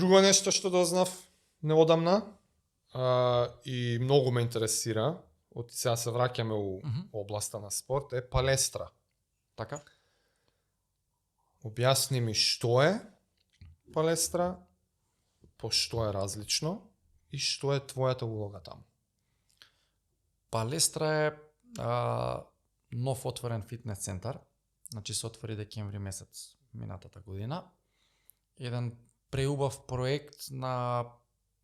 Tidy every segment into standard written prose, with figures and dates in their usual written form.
Друго нешто што дознав неодамна и многу ме интересира, од сега се враќаме у областа на спорт, е палестра. Така? Објасни ми што е палестра, по што е различно и што е твојата улога таму. Палестра е нов отворен фитнес центар, значи се отвори декември месец минатата година. Еден преубав проект на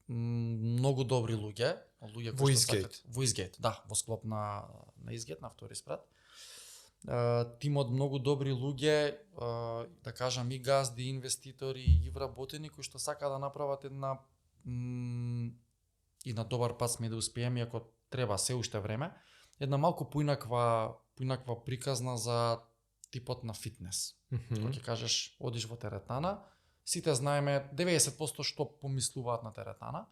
многу добри луѓе Во Изгейт. Во Изгейт, да, во склоп на Изгейт, на втори спрат. Тим од многу добри луѓе, да кажам и газди, и инвеститори, и вработени кои што сака да направат една и на добар пат сме да успееме, ако треба се уште време, една малку поинаква приказна за типот на фитнес. Кога ќе кажеш одиш во теретана, сите знаеме 90% што помислуваат на теретана.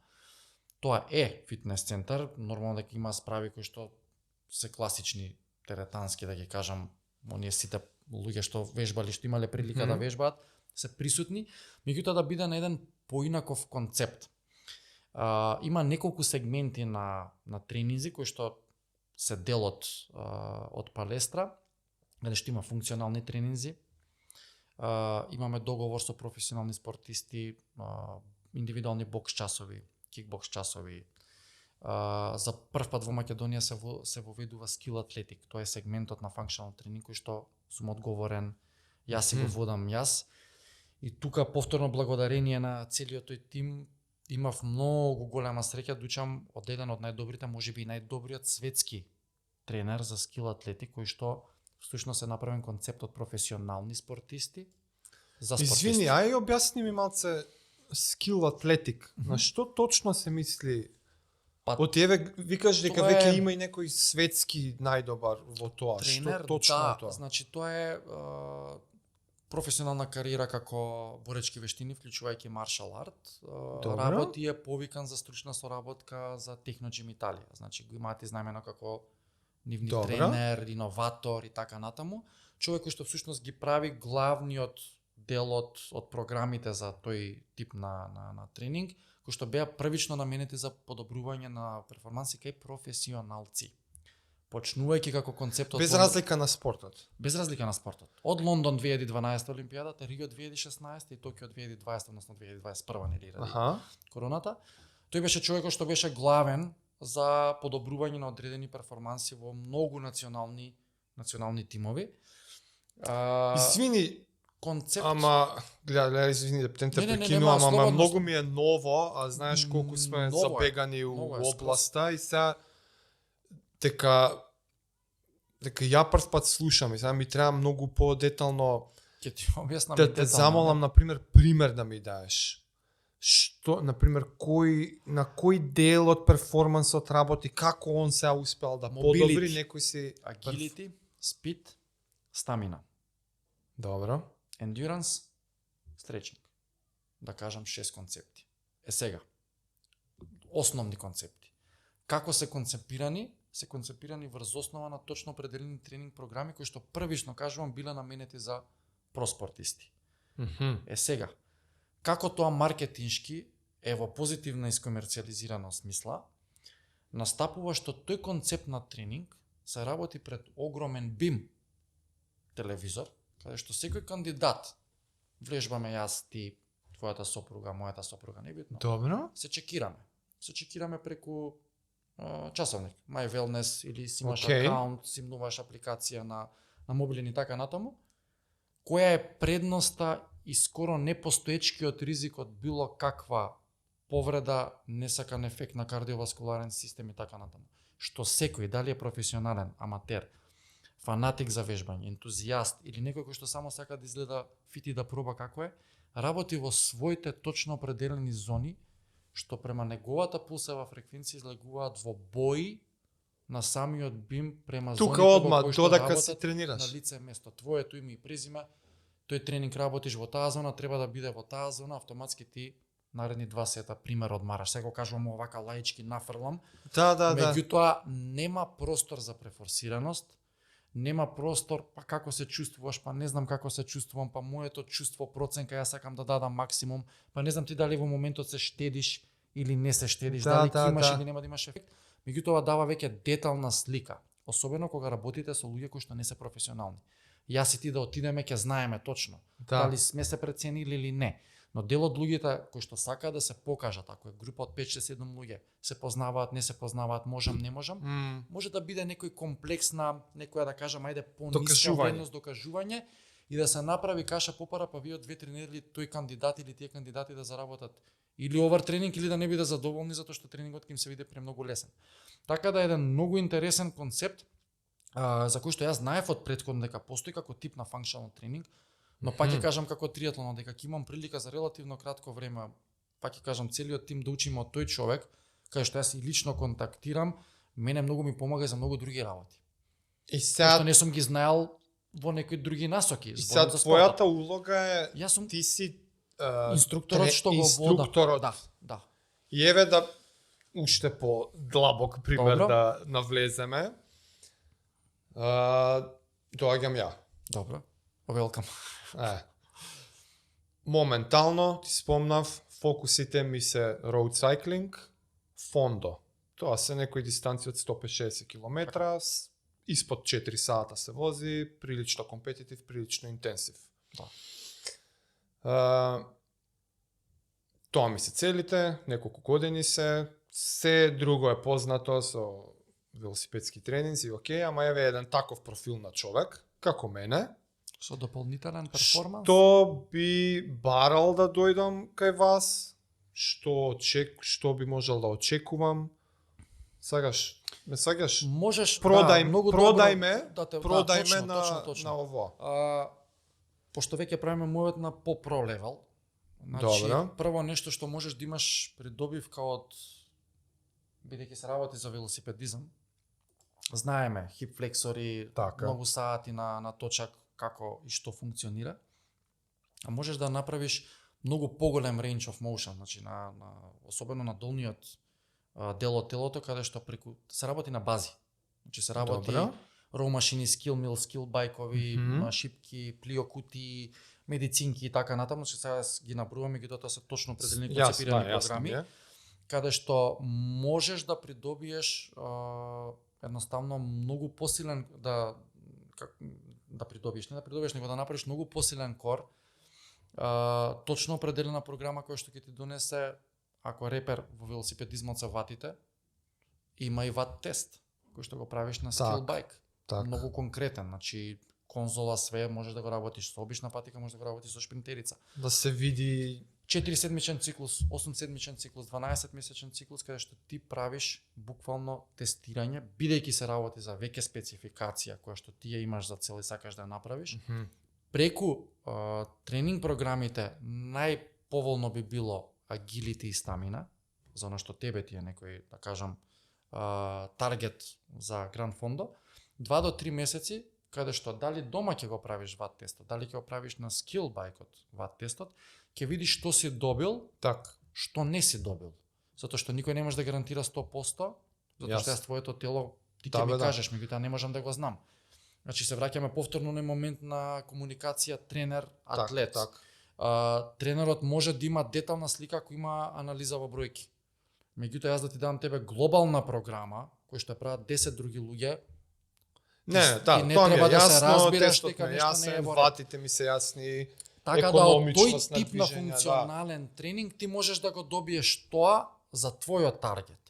Тоа е фитнес центар, нормално дека има справи кои што се класични теретански, да ги кажам, оние сите луѓе што вежбали, што имале прилика да вежбаат, се присутни, меѓутоа да биде на еден поинаков концепт. Има неколку сегменти на тренинзи кои што се дел од палестра, каде што има функционални тренинзи. Имаме договор со професионални спортисти, индивидуални бокс часови, кикбокс часови. За прв пат во Македонија се воведува скил атлетик. Тоа е сегментот на функционален тренинг кој што сум одговорен, јас си го водам јас. И тука повторно благодарение на целиот тој тим имав многу голема среќа да учам од еден од најдобрите, можеби и најдобриот светски тренер за скил атлетик кој што всушност е направен концепт од професионални спортисти за спортисти. Извини, ај објасни ми малце скил атлетик. На што точно се мисли? Од еве викаш дека веќе има и некој светски најдобар во тоа. Тренер, што точно да, е тоа? значи тоа е професионална кариера како боречки вештини, вклучувајќи маршал арт. Работи е повикан за стручна соработка за Техноджим Италија. Значи го имаат изнајмено како нивни тренер, иноватор и така натаму. Човек кој што всушност ги прави главниот дел од програмите за тој тип на тренинг, кои што беа првично наменети за подобрување на перформанси кај професионалци. Почнувајќи како концептот Без разлика на спортот. Без разлика на спортот. Од Лондон 2012 Олимпијадата, Рио 2016 и Токио 2020, односно 2021 нели ради короната. Тој беше човекот што беше главен за подобрување на одредени перформанси во многу национални тимови. Извини, концепт. Ама, гледа, извини да те прекинувам, ама многу ми е ново, а знаеш колку сме забегани у областа и сега дека ја прв пат слушам и сега ми треба многу подетално ќе ти објаснам да те замолам, например, пример да ми даеш. Што, например, на кој дел од перформансот работи, како он се успел да подобри некој си agility, speed, stamina. Добро. Endurance, stretching. Да кажам 6 концепти. Сега, основни концепти. Како се концепирани? Се концепирани врз основа на точно определени тренинг програми кои што првично кажувам биле наменети за проспортисти. Сега, како тоа маркетиншки е во позитивна искомерцијализирана смисла, настапува што тој концепт на тренинг се работи пред огромен бим телевизор, каде што секој кандидат, влежбаме јас, ти, твојата сопруга, мојата сопруга, небитно. Добро. Се чекираме преку часовник, My Wellness или си имаш акаунт, си имнуваш апликација на мобилен и така натаму. Која е предноста и скоро непостоечкиот ризик од било каква повреда, несакан ефект на кардиоваскуларен систем и така натаму. Што секој, дали е професионален, аматер, фанатик за вежбање, ентузијаст или некој кој што само сака да изгледа фит и да проба како е, работи во своите точно определени зони, што према неговата пулсева фреквенција излегуваат во бои на самиот бим према тука зоните одма, во кои што додека си работат тренираш. на лице место. Твоето име и презиме, тој тренинг работиш во таа зона, треба да биде во таа зона, автоматски ти наредни 2 сета пример одмараш. Сега го кажувам овака лаички нафрлам. Да. Меѓутоа нема простор за префорсираност, нема простор, па како се чувствуваш, па не знам како се чувствувам, па моето чувство проценка јас сакам да дадам максимум, па не знам ти дали во моментот се штедиш или не се штедиш, дали ќе имаш или нема да имаш ефект. Меѓутоа дава веќе детална слика, особено кога работите со луѓе кои што не се професионални. Јас и ти да отидеме ќе знаеме точно дали сме се преценили или не. Но дел од луѓето кои што сакаат да се покажат, ако е група од 5-6-7 луѓе, се познаваат, не се познаваат, можам, не можам, може да биде некој комплекс на некоја да кажам ајде пониска вредност докажување и да се направи каша попара, па вие од 2-3 недели тој кандидат или тие кандидати да заработат или овертренинг или да не биде задоволни затоа што тренингот ќе им се види премногу лесен. Така да е еден многу интересен концепт за кој што јас знаев од претходно дека постои како тип на функционал тренинг, но пак ќе кажам како триатлон, дека ќе имам прилика за релативно кратко време, пак ќе кажам целиот тим да учиме од тој човек, кај што јас и лично контактирам, мене многу ми помага за многу други работи. И сега што не сум ги знаел во некои други насоки. И сега твојата улога е јас сум ти си инструкторот што го вода. Да. И еве да уште по длабок пример да навлеземе. Доаѓам ја. Добро. Welcome. Моментално ти спомнав, фокусите ми се road cycling, фондо. Тоа се некои дистанции од 150 км, испод 4 сата се вози, прилично компетитив, прилично интенсив. Да. Тоа ми се целите, неколку години се друго е познато со велосипедски тренинзи, окей, ама еве еден таков профил на човек, како мене, со дополнителен перформанс, што би барал да дојдам кај вас, што би можел да очекувам. Сакаш, ме сакаш? Можеш, продајме точно. на ово. Пошто веќе правиме мојот на по-про левел. Значи, прво нешто што можеш да имаш придобивка од бидејќи се работи за велосипедизам. Знаеме хип флексори, многу сати на точак како и што функционира. А можеш да направиш многу поголем range of motion, значи особено на долниот дел од телото каде што преку се работи на бази. Значи се работи роу машини, скил мил, скил байкови, шипки, плиокути, медицинки и така натаму, че сега ги набруваме, ги тоа се точно определени концепирани програми, каде што можеш да придобиеш едноставно многу посилен да придобиеш, не да придобиеш, него да направиш многу посилен кор, точно определена програма која што ќе ти донесе, ако репер во велосипедизмот се ватите, има и ват тест, кој што го правиш на скил байк. Многу конкретен, значи конзола све, можеш да го работиш со обична патика, можеш да го работиш со шпринтерица. Да се види 4-седмичен циклус, 8-седмичен циклус, 12-месечен циклус, каде што ти правиш буквално тестирање, бидејќи се работи за веќе спецификација која што ти ја имаш за цел и сакаш да ја направиш. Преку тренинг програмите најповолно би било агилити и стамина, за оно што тебе ти е некој, да кажам, таргет за Гранд Фондо, 2 до 3 месеци, каде што дали дома ќе го правиш ват тестот, дали ќе го правиш на скил байкот ват тестот, ќе видиш што си добил, што не си добил. Затоа што никој не може да гарантира 100%, затоа што јас твоето тело ти ќе ми кажеш, меѓутоа не можам да го знам. Значи се враќаме повторно на момент на комуникација тренер-атлет. Тренерот може да има детална слика ако има анализа во бројки. Меѓутоа јас да ти дам тебе глобална програма, која што прават 10 други луѓе, тоа ми е јасно, тестот ми е јасен, ватите ми се јасни, така да од тој тип на функционален тренинг ти можеш да го добиеш тоа за твојот таргет.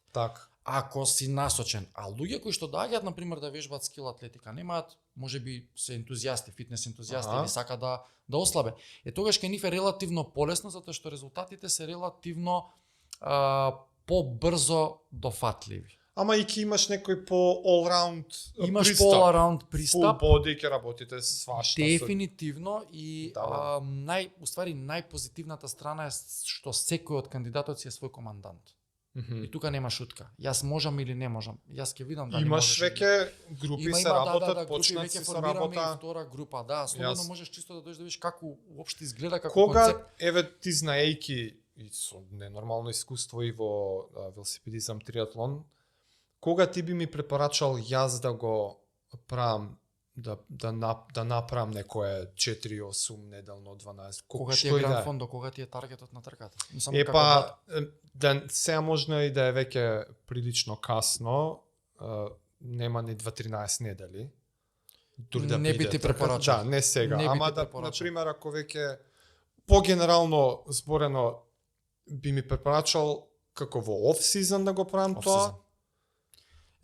Ако си насочен, а луѓе кои што доаѓаат на пример да вежбаат скил атлетика, немаат, можеби се ентузијасти, фитнес ентузијасти или сака да ослабе. Тогаш кај нив е релативно полесно затоа што резултатите се релативно побрзо дофатливи. Ама и ќе имаш некој по all-round пристап. Имаш по all-round пристап. Full body ќе работите свашта. Дефинитивно и уствари најпозитивната страна е што секој од кандидатот си е свој командант. И тука нема шутка. Јас можам или не можам. Јас ќе видам дали можеш. Имаш веќе групи се работат, почнати се работа. Има втора група, слободно можеш чисто да дојдеш да видиш како уопште изгледа како концепт. Кога еве ти знаејќи и со ненормално искуство и во велосипедизам триатлон, кога ти би ми препорачал јас да го правам да направам некое 4-8 неделно 12. Кога ти е гранд фонд, до кога ти е таргетот на трката? Сега можно и да е веќе прилично касно, нема ни 2-13 недели. Дури да не би ти препорачал. Да, не сега. Ама например, ако веќе по-генерално зборено би ми препорачал како во оф-сизон да го правам тоа.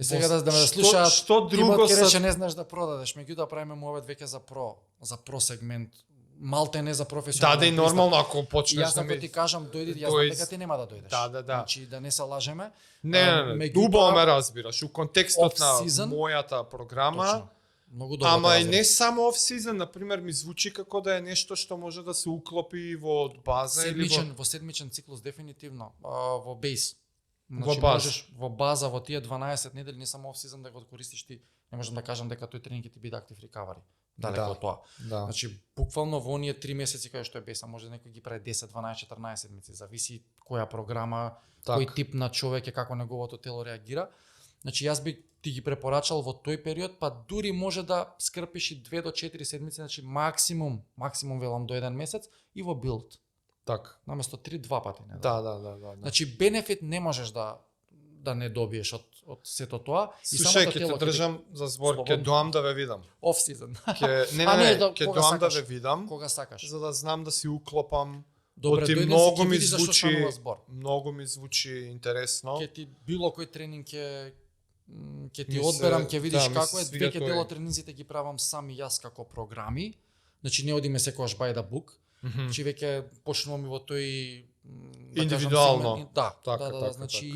Сега да ме слушаат, што друго рече не знаеш да продадеш, меѓутоа правиме муабет веќе за про сегмент. Малте не за професионално. Да, и нормално ако почнеш да ми... Јас ти кажам, дојди, јас знам дека ти нема да дојдеш. Да. Значи да не се лажеме. Не, убаво ме разбираш. У контекстот на мојата програма. Точно. Многу добро. Ама и не само оф-сизон, например, ми звучи како да е нешто што може да се уклопи во база или во седмичен циклус дефинитивно, во бейс. Значи можеш во база во тие 12 недели не само оф-сизон да го користиш ти. Не можам да кажам дека тој тренинг ќе ти биде актив рекавари. Далеко од тоа. Да. Значи буквално во оние 3 месеци кај што е беса, може некој ги прави 10, 12, 14 седмици, зависи која програма, кој тип на човек е, како неговото тело реагира. Значи јас би ти ги препорачал во тој период, па дури може да скрпиш и 2 до 4 седмици, значи максимум велам до 1 месец и во билд. Така. Наместо 3-2 пати, не? Да. Значи бенефит не можеш да не добиеш од сето тоа. Слушај, ќе те држам за збор, ќе доам да ве видам. Оф-сизон. Ќе доам да ве видам. Кога сакаш. За да знам да си уклопам. Добре, многу ми звучи интересно. Ќе ти било кој тренинг ќе ти одберам, ќе видиш како е. Веќе дел од тренинзите ги правам сам и јас како програми. Значи не одиме секогаш by the book. Значи веќе почнуваме во тој индивидуално. Да, значи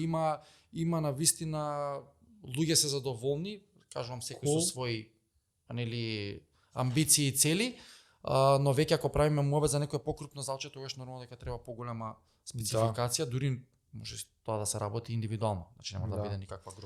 има на вистина луѓе се задоволни, кажувам секој со своји амбиции и цели, но веќе ако правиме муабет за некое покрупно залче, тогаш нормално дека треба поголема спецификација, дури може тоа да се работи индивидуално, значи нема да биде никаква група.